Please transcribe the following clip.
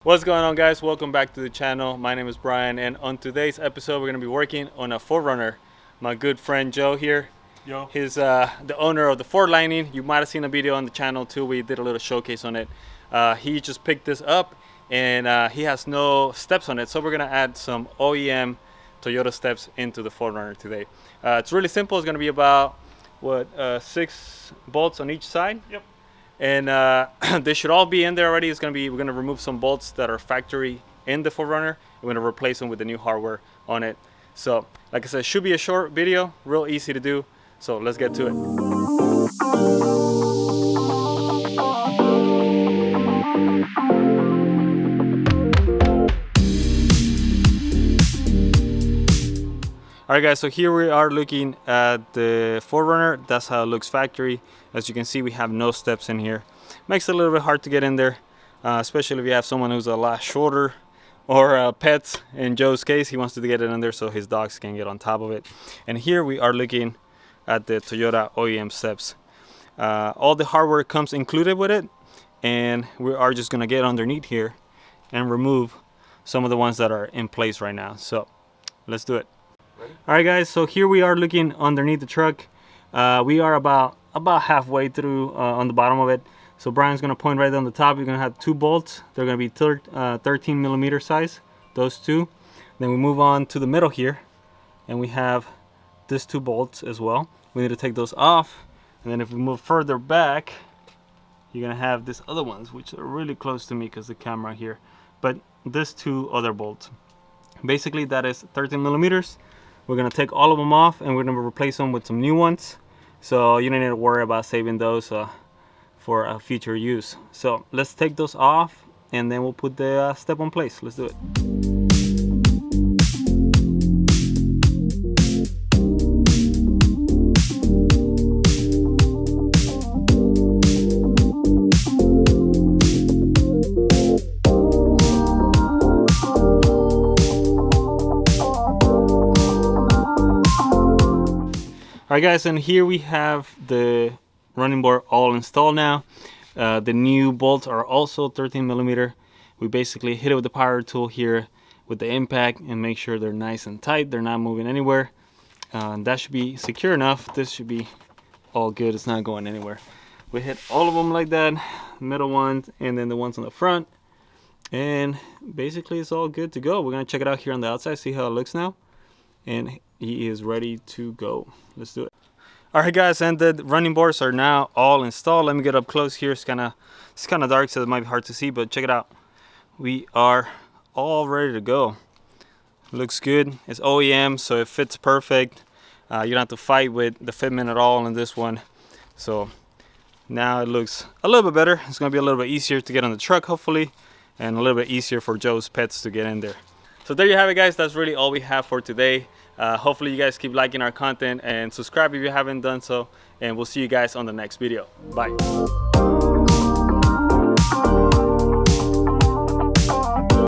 What's going on, guys? Welcome back to the channel. My name is Brian, and on today's episode we're going to be working on a 4Runner. My good friend Joe here. Yo. He's the owner of the Ford Lightning. You might have seen a video on the channel too. We did a little showcase on it. He just picked this up, and he has no steps on it, so we're going to add some OEM Toyota steps into the 4Runner today. It's really simple. It's going to be about 6 bolts on each side. Yep. And they should all be in there already. We're gonna remove some bolts that are factory in the 4Runner. We're gonna replace them with the new hardware on it. So, like I said, it should be a short video, real easy to do. So let's get to it. Alright guys, so here we are looking at the 4Runner. That's how it looks factory. As you can see, we have no steps in here. Makes it a little bit hard to get in there, especially if you have someone who's a lot shorter, or pets. In Joe's case, he wants to get it in there so his dogs can get on top of it. And here we are looking at the Toyota OEM steps. All the hardware comes included with it, and we are just gonna get underneath here and remove some of the ones that are in place right now. So let's do it. Alright guys, so here we are looking underneath the truck. We are about halfway through on the bottom of it. So Brian's going to point right on the top. You're going to have 2 bolts. They're going to be 13 millimeter size, those 2. Then we move on to the middle here, and we have these 2 bolts as well. We need to take those off, and then if we move further back, you're going to have these other ones, which are really close to me because the camera here. But these 2 other bolts, basically that is 13 millimeters. We're going to take all of them off, and we're going to replace them with some new ones. So you don't need to worry about saving those for future use. So let's take those off, and then we'll put the step on place. Let's do it. Alright guys, and here we have the running board all installed now. The new bolts are also 13 millimeter. We basically hit it with the power tool here with the impact and make sure they're nice and tight. They're not moving anywhere. That should be secure enough. This should be all good. It's not going anywhere. We hit all of them like that, middle ones, and then the ones on the front. And basically it's all good to go. We're going to check it out here on the outside, see how it looks now. And he is ready to go. Let's do it. Alright guys, and the running boards are now all installed. Let me get up close here. It's kind of dark, so it might be hard to see, but check it out. We are all ready to go. Looks good. It's OEM, so it fits perfect. You don't have to fight with the fitment at all in this one. So now it looks a little bit better. It's going to be a little bit easier to get on the truck, hopefully, and a little bit easier for Joe's pets to get in there. So there you have it guys, that's really all we have for today. Hopefully you guys keep liking our content and subscribe if you haven't done so, and we'll see you guys on the next video. Bye.